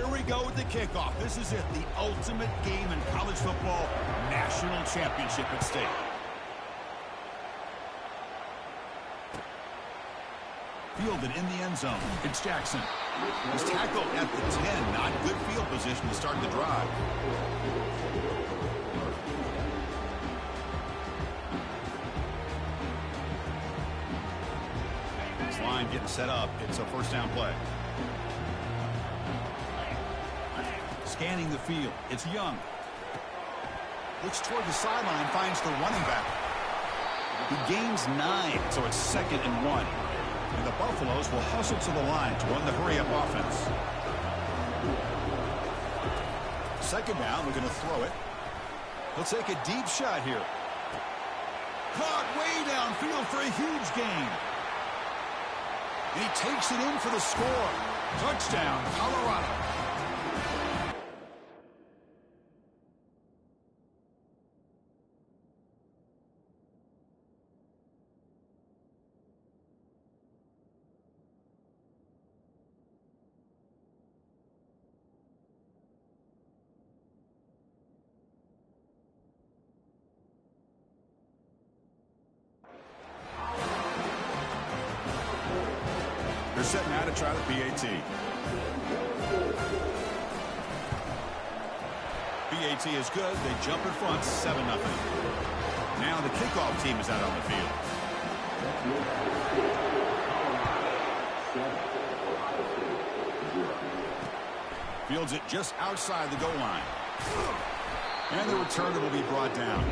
Here we go with the kickoff. This is it, the ultimate game in college football, national championship at stake. Fielded in the end zone. It's Jackson. He's tackled at the 10. Not good field position to start the drive. This line getting set up. It's a first down play. Scanning the field. It's Young. Looks toward the sideline. Finds the running back. He gains 9, so it's 2nd and 1. And the Buffaloes will hustle to the line to run the hurry-up offense. 2nd down, we're going to throw it. He'll take a deep shot here. Caught way downfield for a huge gain. And he takes it in for the score. Touchdown, Colorado. They're setting out to try the PAT. PAT is good. They jump in front, 7-0. Now the kickoff team is out on the field. Fields it just outside the goal line. And the returner will be brought down.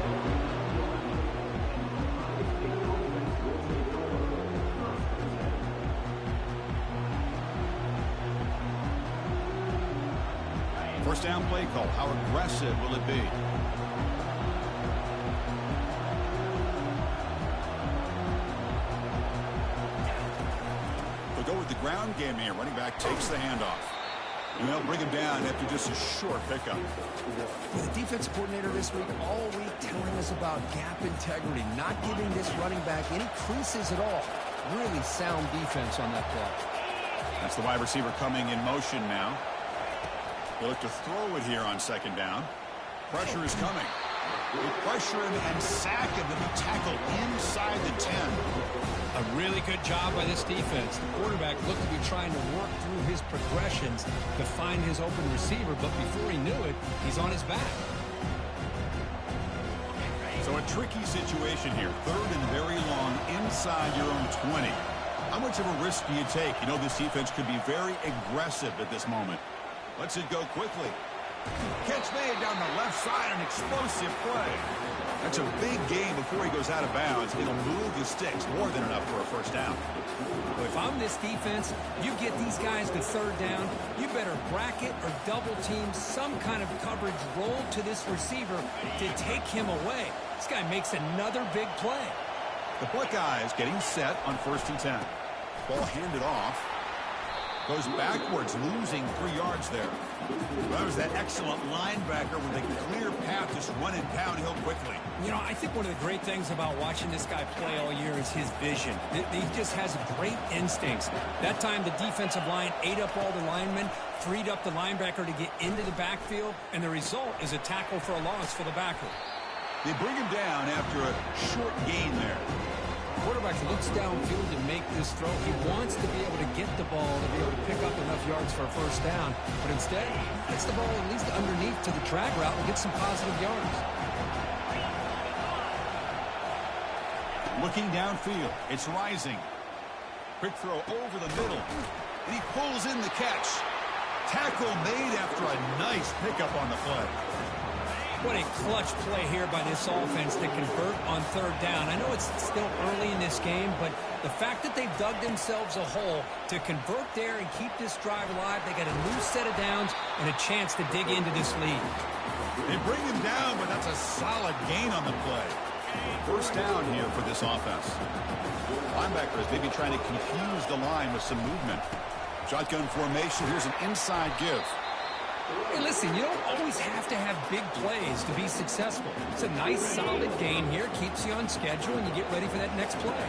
First down play call. How aggressive will it be? They'll go with the ground game here. Running back takes the handoff. And they'll bring him down after just a short pickup. The defensive coordinator this week all week telling us about gap integrity, not giving this running back any creases at all. Really sound defense on that play. That's the wide receiver coming in motion now. They look to throw it here on 2nd down. Pressure is coming. They pressure him and sack him to be tackled inside the 10. A really good job by this defense. The quarterback looked to be trying to work through his progressions to find his open receiver, but before he knew it, he's on his back. So a tricky situation here. 3rd and very long inside your own 20. How much of a risk do you take? You know this defense could be very aggressive at this moment. Lets it go quickly. Catch made down the left side, an explosive play. That's a big gain before he goes out of bounds. It'll move the sticks more than enough for a first down. Well, if I'm this defense, you get these guys to 3rd down, you better bracket or double team some kind of coverage roll to this receiver to take him away. This guy makes another big play. The Buckeyes getting set on 1st and 10. Ball handed off. Goes backwards, losing 3 yards there. That was that excellent linebacker with a clear path, just running downhill quickly. You know, I think one of the great things about watching this guy play all year is his vision. He just has great instincts. That time, the defensive line ate up all the linemen, freed up the linebacker to get into the backfield, and the result is a tackle for a loss for the backer. They bring him down after a short gain there. Quarterback looks downfield to make this throw. He wants to be able to get the ball to be able to pick up enough yards for a first down, but instead, gets the ball at least underneath to the drag route and gets some positive yards. Looking downfield, it's Rising. Quick throw over the middle, and he pulls in the catch. Tackle made after a nice pickup on the play. What a clutch play here by this offense to convert on 3rd down. I know it's still early in this game, but the fact that they've dug themselves a hole to convert there and keep this drive alive, they got a new set of downs and a chance to dig into this lead. They bring him down, but that's a solid gain on the play. First down here for this offense. Linebackers maybe trying to confuse the line with some movement. Shotgun formation. Here's an inside give. Hey, listen, you don't always have to have big plays to be successful. It's a nice, solid gain here. Keeps you on schedule, and you get ready for that next play.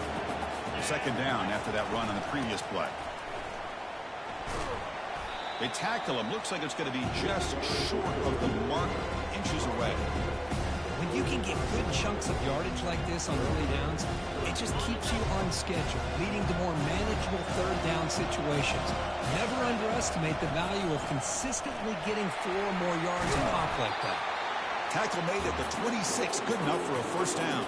2nd down after that run on the previous play. They tackle him. Looks like it's going to be just short of the marker, inches away. When you can get good chunks of yardage like this on early downs, it just keeps you on schedule, leading to more manageable third down situations. Never underestimate the value of consistently getting 4 or more yards a pop like that. Tackle made at the 26, good enough for a first down.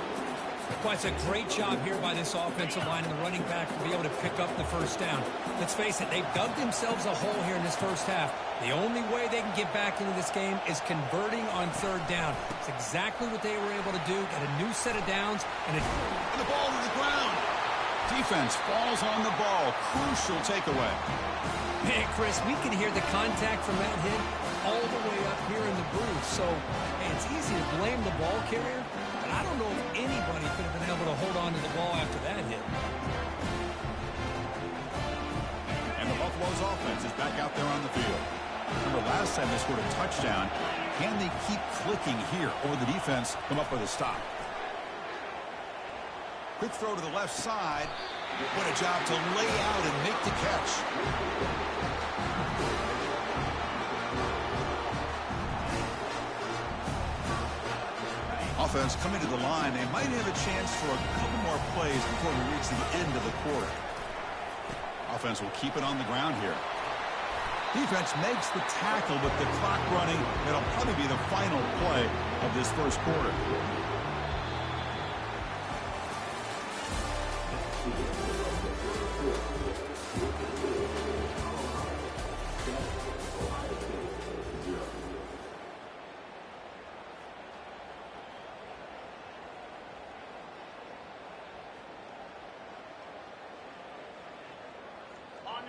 Well, it's a great job here by this offensive line and the running back to be able to pick up the first down. Let's face it, they've dug themselves a hole here in this first half. The only way they can get back into this game is converting on third down. It's exactly what they were able to do, get a new set of downs. And the ball to the ground. Defense falls on the ball. Crucial takeaway. Man, Chris, we can hear the contact from that hit all the way up here in the booth. So, hey, it's easy to blame the ball carrier, but I don't know if anybody could have been able to hold on to the ball after that hit. And the Buffalo's offense is back out there on the field. Remember last time they scored a touchdown. Can they keep clicking here, or the defense come up with a stop? Quick throw to the left side. What a job to lay out and make the catch. Offense coming to the line. They might have a chance for a couple more plays before we reach the end of the quarter. Offense will keep it on the ground here. Defense makes the tackle, but the clock running. It'll probably be the final play of this first quarter.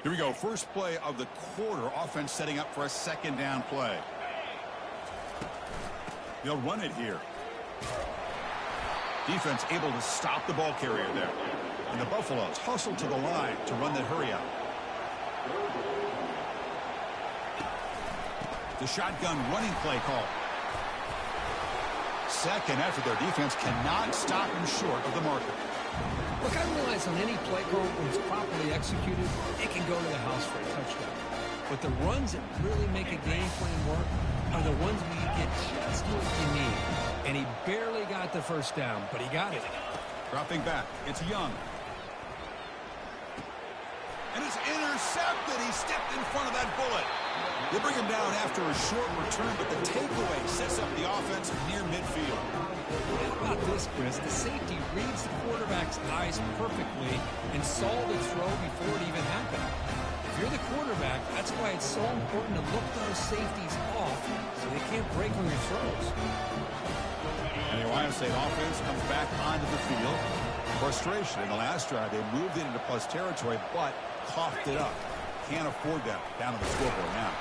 Here we go. First play of the quarter. Offense setting up for a second down play. They'll run it here. Defense able to stop the ball carrier there. And the Buffaloes hustle to the line to run that hurry out. The shotgun running play call. Second effort. Their defense cannot stop him short of the marker. Look, I realize on any play call, when it's properly executed, it can go to the house for a touchdown. But the runs that really make a game plan work are the ones where you get just what you need. And he barely got the first down, but he got it. Dropping back. It's Young. And it's intercepted. He stepped in front of that bullet. They bring him down after a short return, but the takeaway sets up the offense near midfield. How about this, Chris? The safety reads the quarterback's eyes perfectly and saw the throw before it even happened. If you're the quarterback, that's why it's so important to look those safeties off so they can't break on your throws. And the Ohio State offense comes back onto the field. Frustration in the last drive. They moved it into plus territory, but coughed it up. Can't afford that down on the scoreboard now.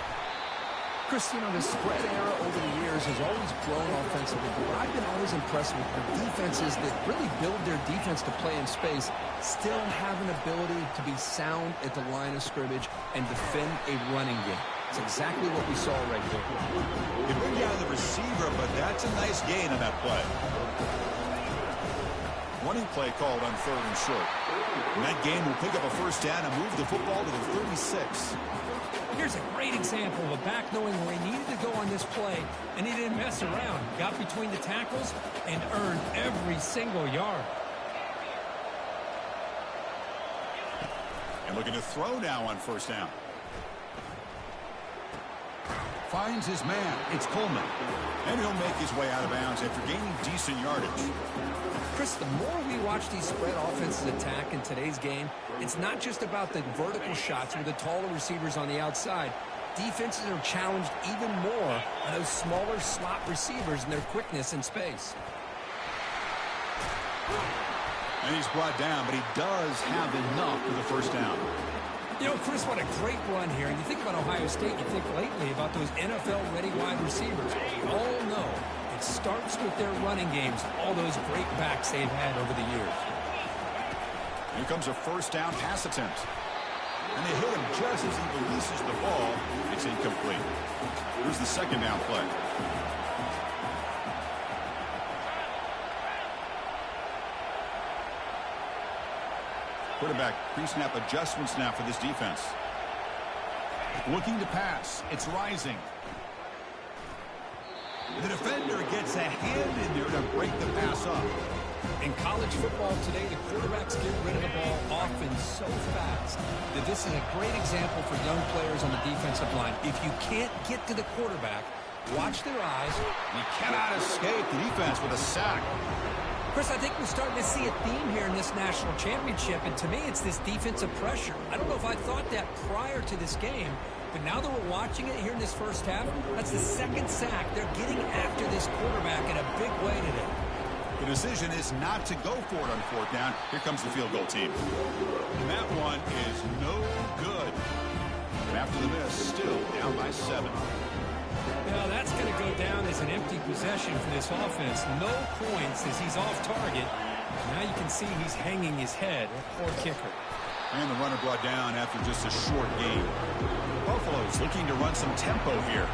Chris, you know, the spread era over the years has always grown offensively, but I've been always impressed with the defenses that really build their defense to play in space, still have an ability to be sound at the line of scrimmage and defend a running game. It's exactly what we saw right there. They bring down the receiver, but that's a nice gain on that play. Running play called on third and short. And that game will pick up a first down and move the football to the 36. Here's a great example of a back knowing where he needed to go on this play, and he didn't mess around. Got between the tackles and earned every single yard. And looking to throw now on first down. Finds his man. It's Coleman. And he'll make his way out of bounds after gaining decent yardage. Chris, the more we watch these spread offenses attack in today's game, it's not just about the vertical shots with the taller receivers on the outside. Defenses are challenged even more by those smaller slot receivers and their quickness in space. And he's brought down, but he does have enough for the first down. You know, Chris, what a great run here. And you think about Ohio State, you think lately about those NFL-ready wide receivers. We all know it starts with their running games, all those great backs they've had over the years. Here comes a first down pass attempt. And they hit him just as he releases the ball. It's incomplete. Here's the second down play. Quarterback pre-snap adjustments now for this defense. Looking to pass. It's rising. The defender gets a hand in there to break the pass up. In college football today, the quarterbacks get rid of the ball often so fast that this is a great example for young players on the defensive line. If you can't get to the quarterback, watch their eyes. He cannot escape the defense with a sack. Chris, I think we're starting to see a theme here in this national championship, and to me, it's this defensive pressure. I don't know if I thought that prior to this game, but now that we're watching it here in this first half, that's the second sack. They're getting after this quarterback in a big way today. The decision is not to go for it on fourth down. Here comes the field goal team. And that one is no good. And after the miss, still down by 7. Now that's going to go down as an empty possession for this offense. No points as he's off target. Now you can see he's hanging his head. Poor kicker. And the runner brought down after just a short gain. Buffalo's looking to run some tempo here.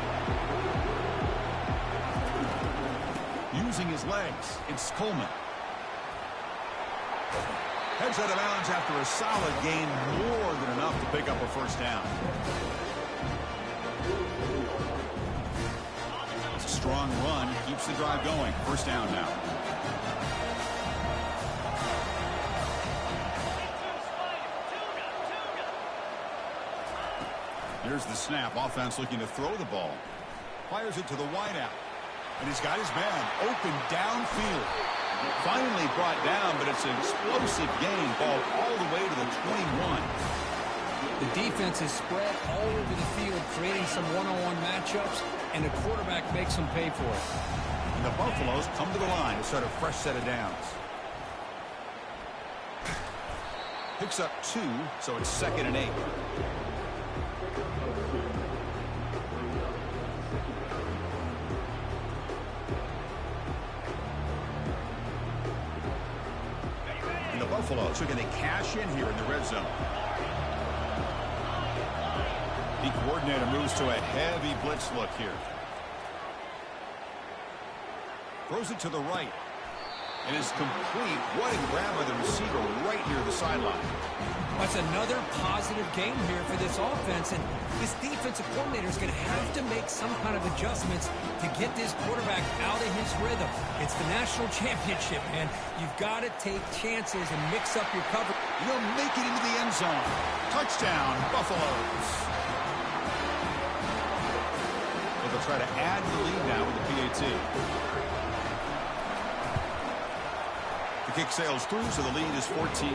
Using his legs, it's Coleman. Heads out of bounds after a solid gain, more than enough to pick up a first down. It's a strong run, keeps the drive going. First down now. Here's the snap. Offense looking to throw the ball. Fires it to the wideout. And he's got his man open downfield. Finally brought down, but it's an explosive gain. Ball all the way to the 21. The defense is spread all over the field, creating some one-on-one matchups, and the quarterback makes them pay for it. And the Buffaloes come to the line to start a fresh set of downs. Picks up 2, so it's 2nd and 8. Buffalo, so can they cash in here in the red zone? The coordinator moves to a heavy blitz look here. Throws it to the right. And is complete. What a grab by the receiver right near the sideline. That's another positive game here for this offense, and this defensive coordinator is going to have to make some kind of adjustments to get this quarterback out of his rhythm. It's the national championship, man. You've got to take chances and mix up your cover. He'll make it into the end zone. Touchdown, Buffaloes. Well, they'll try to add to the lead now with the PAT. The kick sails through, so the lead is 14-0.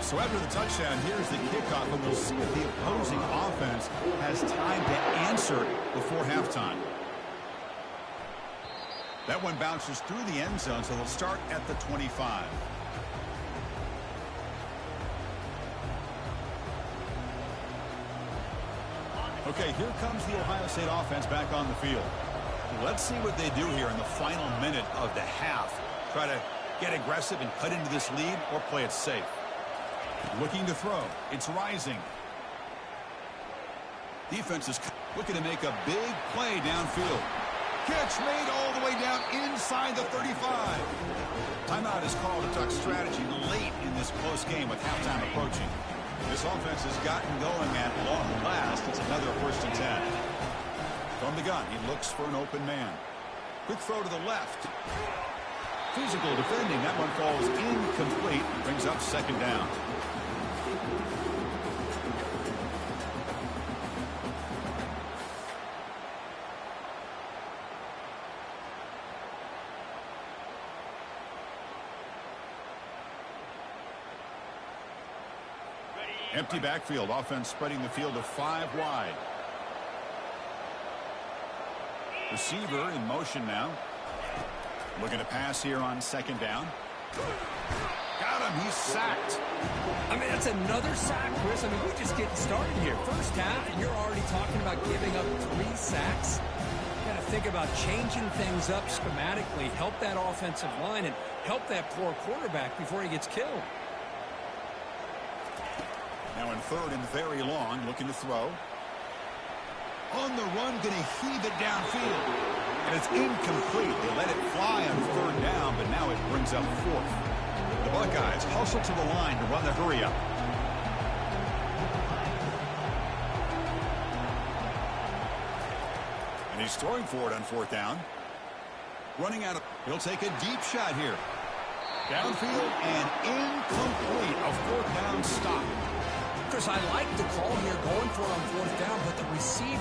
So after the touchdown, here's the kickoff, and we'll see if the opposing offense has time to answer before halftime. That one bounces through the end zone, so they'll start at the 25. Okay, here comes the Ohio State offense back on the field. Let's see what they do here in the final minute of the half. Try to get aggressive and cut into this lead, or play it safe. Looking to throw. It's rising. Defense is looking to make a big play downfield. Catch made all the way down inside the 35. Timeout is called to talk strategy late in this close game with halftime approaching. This offense has gotten going at long last. It's another 1st and 10. From the gun, he looks for an open man. Quick throw to the left. Physical defending. That one falls incomplete. Brings up 2nd down. Empty backfield. Offense spreading the field to 5 wide. Receiver in motion now. Looking to pass here on 2nd down. Got him. He's sacked. I mean, that's another sack, Chris. I mean, we're just getting started here. First half, and you're already talking about giving up 3 sacks. You got to think about changing things up schematically, help that offensive line, and help that poor quarterback before he gets killed. Now in 3rd and very long, looking to throw. On the run, going to heave it downfield. And it's incomplete. They let it fly on 3rd down, but now it brings up 4th. The Buckeyes hustle to the line to run the hurry up. And he's throwing for it on fourth down. Running out of, he'll take a deep shot here. Downfield and incomplete. A fourth down stop. Chris, I like the call here going for it on fourth down, but the receiver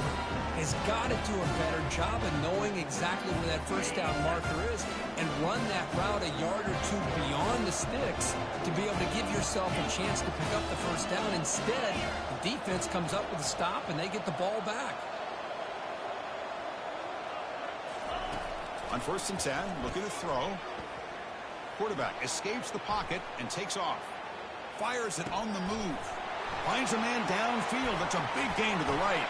has got to do a better job of knowing exactly where that first down marker is and run that route a yard or two beyond the sticks to be able to give yourself a chance to pick up the first down. Instead, the defense comes up with a stop and they get the ball back. On 1st and 10, looking to throw. Quarterback escapes the pocket and takes off. Fires it on the move. Finds a man downfield. That's a big gain to the right.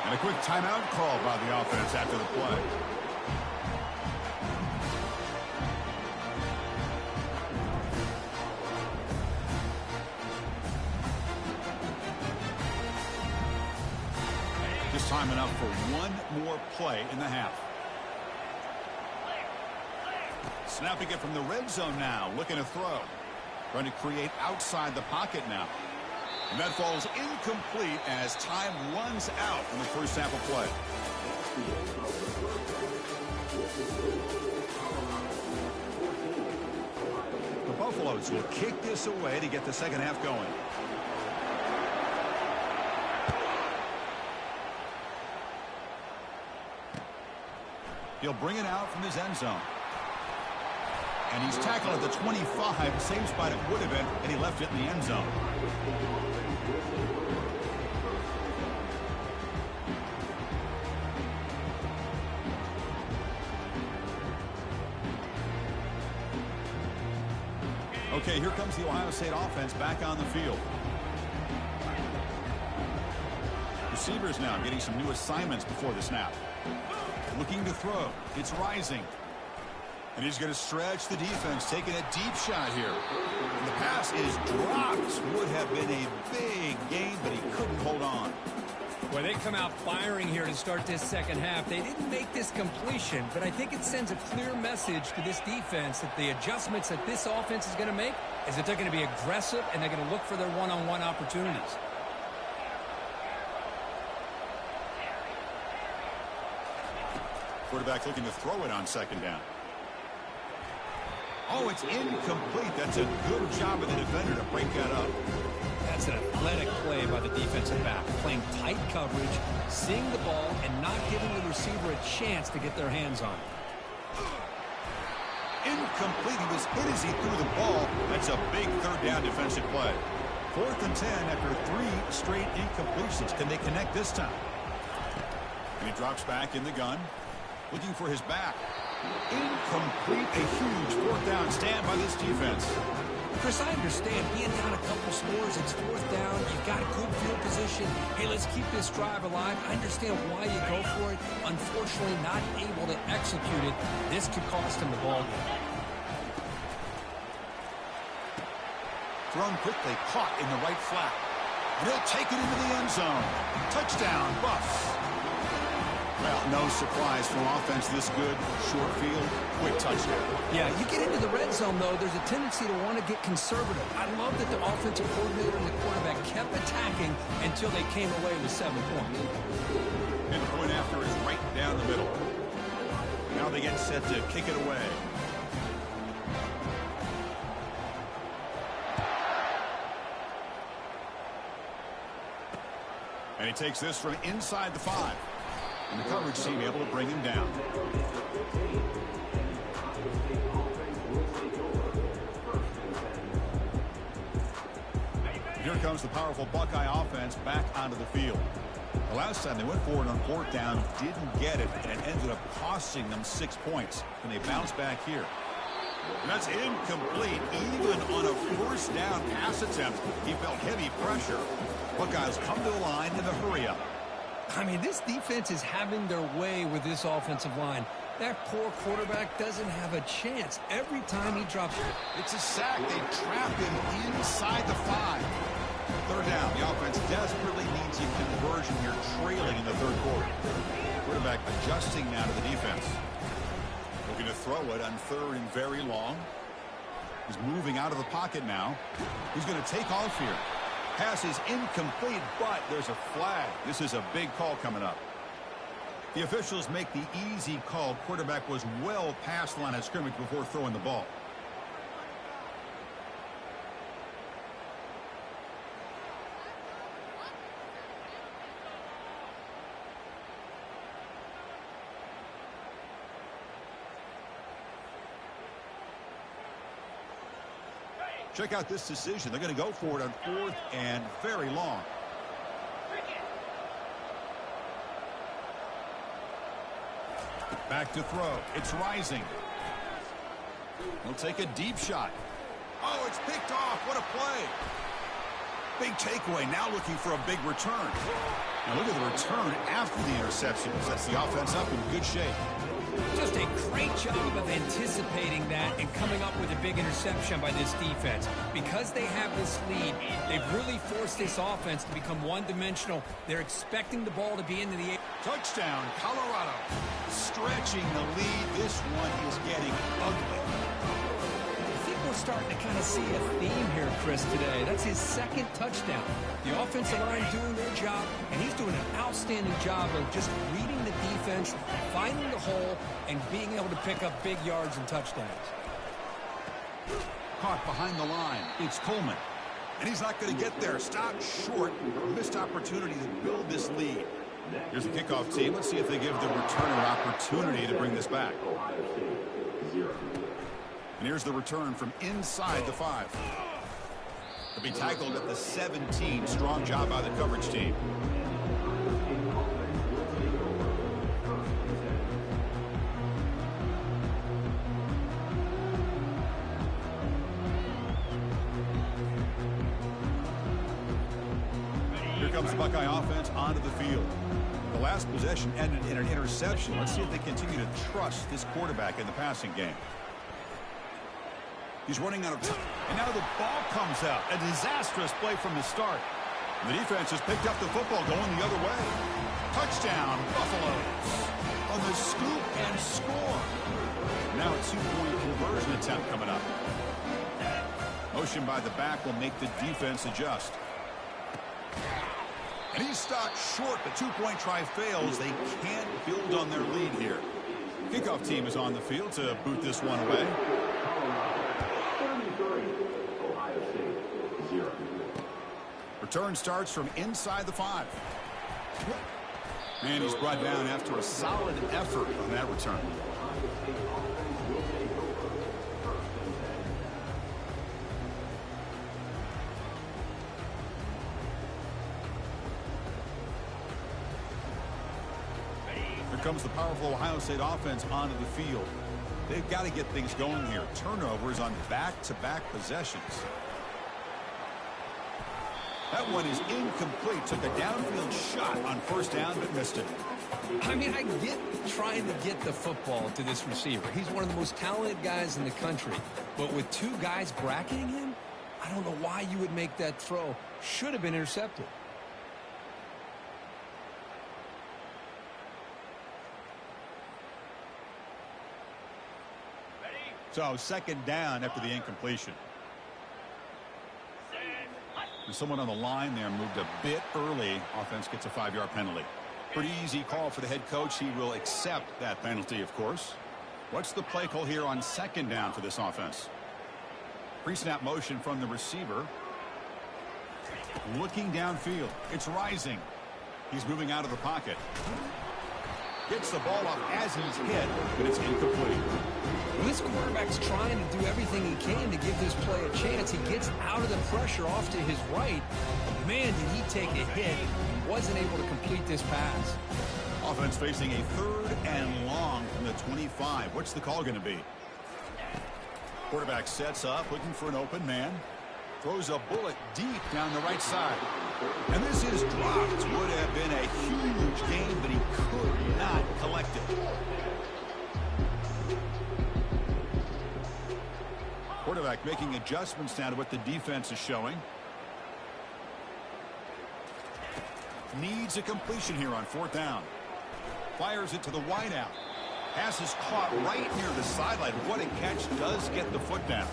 And a quick timeout call by the offense after the play. Just time enough for one more play in the half. Snapping it from the red zone now. Looking to throw. Trying to create outside the pocket now. And that falls incomplete as time runs out in the first half of play. The Buffaloes will kick this away to get the second half going. He'll bring it out from his end zone. And he's tackled at the 25, same spot it would have been, and he left it in the end zone. Okay, here comes the Ohio State offense back on the field. Receivers now getting some new assignments before the snap. Looking to throw. It's rising. And he's going to stretch the defense, taking a deep shot here. And the pass is dropped. Would have been a big gain, but he couldn't hold on. Well, they come out firing here to start this second half. They didn't make this completion, but I think it sends a clear message to this defense that the adjustments that this offense is going to make is that they're going to be aggressive and they're going to look for their one-on-one opportunities. Quarterback looking to throw it on second down. Oh, it's incomplete. That's a good job of the defender to break that up. That's an athletic play by the defensive back, playing tight coverage, seeing the ball, and not giving the receiver a chance to get their hands on it. Incomplete. He was hit as he threw the ball. That's a big third down defensive play. 4th and 10 after 3 straight incompletions. Can they connect this time? And he drops back in the gun, looking for his back. Incomplete. A huge 4th down stand by this defense. Chris, I understand being down a couple scores. It's 4th down. You've got a good field position. Hey, let's keep this drive alive. I understand why you go for it. Unfortunately, not able to execute it. This could cost him the ball game. Thrown quickly, caught in the right flat. And he'll take it into the end zone. Touchdown, Buffs. Well, no surprise from offense this good. Short field, quick touchdown. Yeah, you get into the red zone, though, there's a tendency to want to get conservative. I love that the offensive coordinator and the quarterback kept attacking until they came away with 7 points. And the point after is right down the middle. Now they get set to kick it away. And he takes this from inside the 5. And the coverage team able to bring him down. Here comes the powerful Buckeye offense back onto the field. The last time they went forward on 4th down, didn't get it, and it ended up costing them 6 points. And they bounce back here. And that's incomplete. Even on a first down pass attempt, he felt heavy pressure. Buckeyes come to the line in the hurry-up. I mean, this defense is having their way with this offensive line. That poor quarterback doesn't have a chance every time he drops it. It's a sack. They trapped him inside the 5. 3rd down. The offense desperately needs a conversion here, trailing in the 3rd quarter. Quarterback adjusting now to the defense. Looking to throw it on 3rd and very long. He's moving out of the pocket now. He's going to take off here. Pass is incomplete, but there's a flag. This is a big call coming up. The officials make the easy call. Quarterback was well past the line of scrimmage before throwing the ball. Check out this decision. They're going to go for it on 4th and very long. Back to throw. It's Rising. He'll take a deep shot. Oh, it's picked off. What a play. Big takeaway. Now looking for a big return. Now look at the return after the interception. Sets the offense up in good shape. Just a great job of anticipating that and coming up with a big interception by this defense. Because they have this lead, they've really forced this offense to become one-dimensional. They're expecting the ball to be into the air. Touchdown, Colorado. Stretching the lead. This one is getting ugly. I think we're starting to kind of see a theme here, Chris, today. That's his 2nd touchdown. The offensive line doing their job, and he's doing an outstanding job of just reading the defense, finding the hole, and being able to pick up big yards and touchdowns. Caught behind the line. It's Coleman. And he's not going to get there. Stopped short. Missed opportunity to build this lead. Here's the kickoff team. Let's see if they give the returner opportunity to bring this back. And here's the return from inside the 5. He'll be tackled at the 17. Strong job by the coverage team. Here comes the Buckeye offense onto the field. The last possession ended in an interception. Let's see if they continue to trust this quarterback in the passing game. He's running out of time. And now the ball comes out. A disastrous play from the start. And the defense has picked up the football going the other way. Touchdown, Buffaloes. On the scoop and score. Now a 2-point conversion attempt coming up. Motion by the back will make the defense adjust. And he's stopped short. The 2-point try fails. They can't build on their lead here. Kickoff team is on the field to boot this one away. Return starts from inside the 5. And he's brought down after a solid effort on that return. Here comes the powerful Ohio State offense onto the field. They've got to get things going here. Turnovers on back-to-back possessions. That one is incomplete. Took a downfield shot on 1st down, but missed it. I mean, I get trying to get the football to this receiver. He's one of the most talented guys in the country. But with 2 guys bracketing him, I don't know why you would make that throw. Should have been intercepted. So 2nd down after the incompletion. And someone on the line there moved a bit early. Offense gets a 5-yard penalty. Pretty easy call for the head coach. He will accept that penalty, of course. What's the play call here on 2nd down for this offense? Pre-snap motion from the receiver. Looking downfield. It's Rising. He's moving out of the pocket. Gets the ball off as he's hit, but it's incomplete. Well, this quarterback's trying to do everything he can to give this play a chance. He gets out of the pressure off to his right. But man, did he take a hit. He wasn't able to complete this pass. Offense facing a 3rd and long from the 25. What's the call going to be? Quarterback sets up, looking for an open man. Throws a bullet deep down the right side. And this is dropped. Would have been a huge gain, but he could not collect it. Quarterback making adjustments now to what the defense is showing. Needs a completion here on 4th down. Fires it to the wideout. Pass is caught right near the sideline. What a catch. Does get the foot down.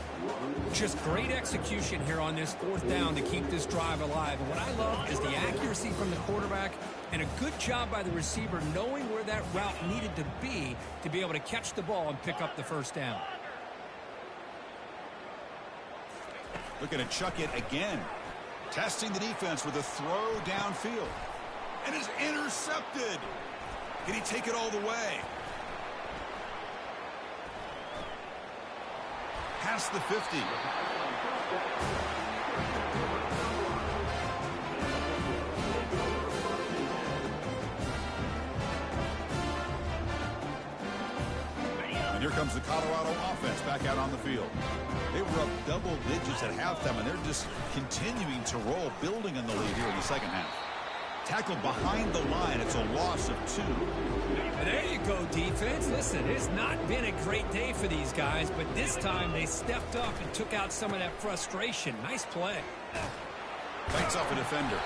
Just great execution here on this 4th down to keep this drive alive. And what I love is the accuracy from the quarterback and a good job by the receiver knowing where where that route needed to be able to catch the ball and pick up the first down. Looking to chuck it again. Testing the defense with a throw downfield. And is intercepted. Can he take it all the way? Past the 50. And here comes the Colorado offense back out on the field. They were up double digits at halftime, and they're just continuing to roll, building in the lead here in the second half. Tackled behind the line. It's a loss of 2. There you go, defense. Listen, it's not been a great day for these guys, but this time they stepped up and took out some of that frustration. Nice play. Fights off a defender.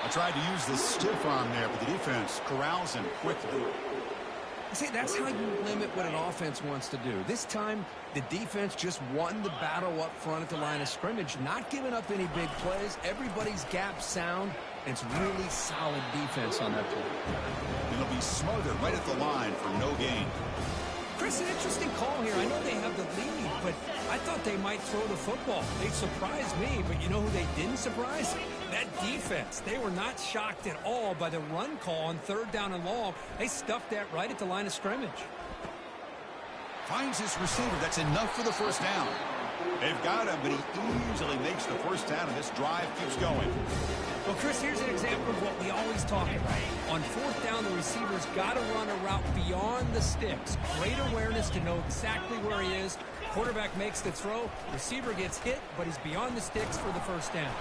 I tried to use the stiff arm there, but the defense corrals him quickly. See, that's how you limit what an offense wants to do. This time, the defense just won the battle up front at the line of scrimmage, not giving up any big plays. Everybody's gap sound. It's really solid defense on that play. It'll be smothered right at the line for no gain. Chris, an interesting call here. I know they have the lead, but I thought they might throw the football. They surprised me, but you know who they didn't surprise? That defense. They were not shocked at all by the run call on 3rd down and long. They stuffed that right at the line of scrimmage. Finds his receiver. That's enough for the first down. They've got him, but he easily makes the first down, and this drive keeps going. Well, Chris, here's an example of what we always talk about. On 4th down, the receiver's got to run a route beyond the sticks. Great awareness to know exactly where he is. Quarterback makes the throw. Receiver gets hit, but he's beyond the sticks for the first down.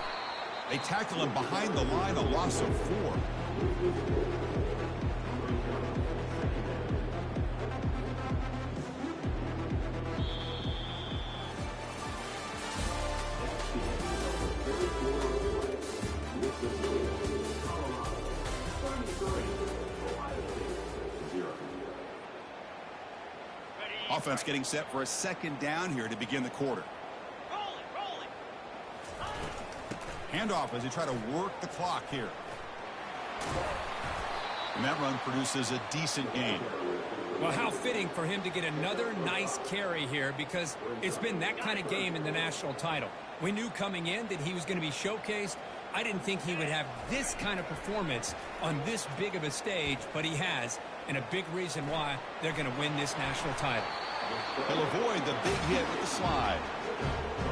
They tackle him behind the line, a loss of 4. Offense getting set for a 2nd down here to begin the quarter. Handoff as they try to work the clock here. And that run produces a decent gain. Well, how fitting for him to get another nice carry here, because it's been that kind of game in the national title. We knew coming in that he was going to be showcased. I didn't think he would have this kind of performance on this big of a stage, but he has, and a big reason why they're going to win this national title. He'll avoid the big hit with the slide.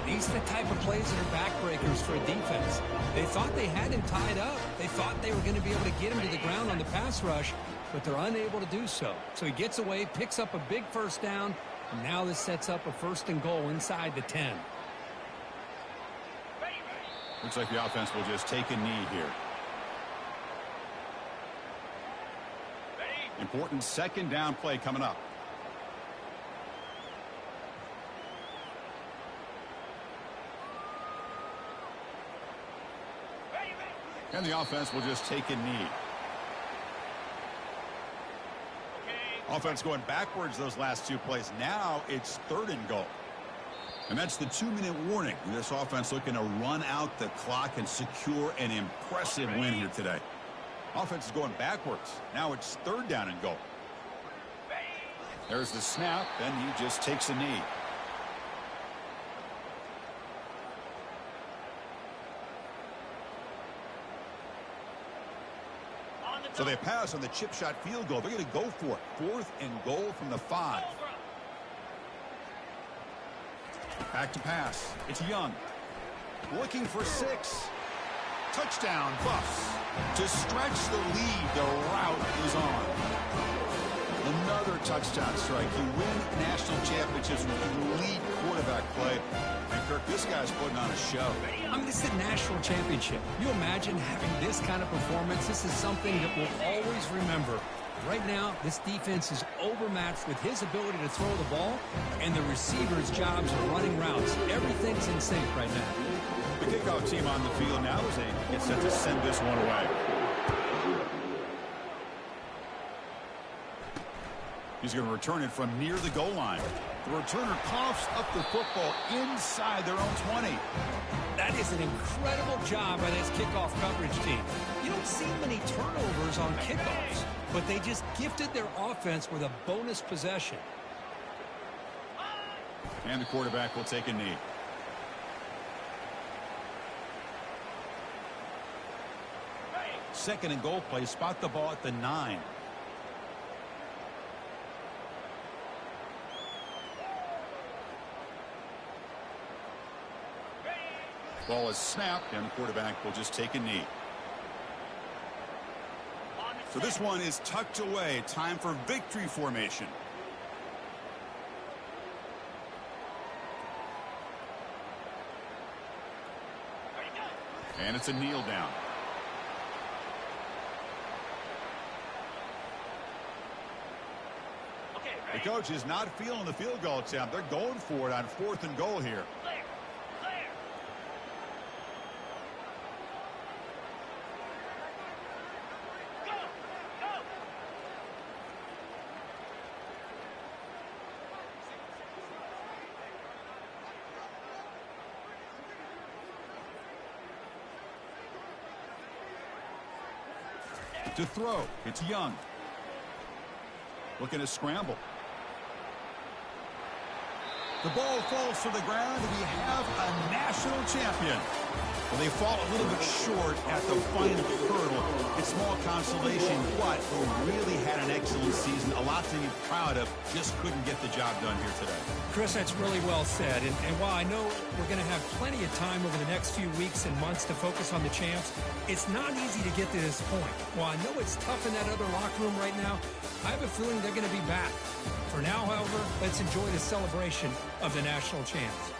These are the type of plays that are backbreakers for a defense. They thought they had him tied up. They thought they were going to be able to get him to the ground on the pass rush, but they're unable to do so. So he gets away, picks up a big first down, and now this sets up a 1st and goal inside the 10. Looks like the offense will just take a knee here. Important 2nd down play coming up. And the offense will just take a knee. Offense going backwards those last 2 plays. Now it's 3rd and goal. And that's the 2-minute warning. This offense looking to run out the clock and secure an impressive win here today. Offense is going backwards. Now it's 3rd down and goal. There's the snap, and he just takes a knee. So they pass on the chip shot field goal. They're going to go for it. 4th and goal from the 5. Back to pass. It's Young. Looking for 6. Touchdown, Buffs. To stretch the lead, the route is on. Another touchdown strike. You win national championships with elite quarterback play. And, Kirk, this guy's putting on a show. I mean, this is a national championship. You imagine having this kind of performance? This is something that we'll always remember. Right now, this defense is overmatched with his ability to throw the ball and the receivers' jobs of running routes. Everything's in sync right now. The kickoff team on the field now as they get set to send this one away. He's going to return it from near the goal line. The returner coughs up the football inside their own 20. That is an incredible job by this kickoff coverage team. You don't see many turnovers on kickoffs, but they just gifted their offense with a bonus possession. And the quarterback will take a knee. Second and goal play. Spot the ball at the 9. Ball is snapped, and the quarterback will just take a knee. So this one is tucked away. Time for victory formation. And it's a kneel down. The coach is not feeling the field goal attempt. They're going for it on 4th and goal here. To throw, it's Young. Looking to scramble. The ball falls to the ground, and we have a national champion. Well, they fall a little bit short at the final hurdle. It's small consolation, but they really had an excellent season. A lot to be proud of. Just couldn't get the job done here today. Chris, that's really well said. And while I know we're going to have plenty of time over the next few weeks and months to focus on the champs, it's not easy to get to this point. While I know it's tough in that other locker room right now, I have a feeling they're going to be back. For now, however, let's enjoy the celebration of the national champs.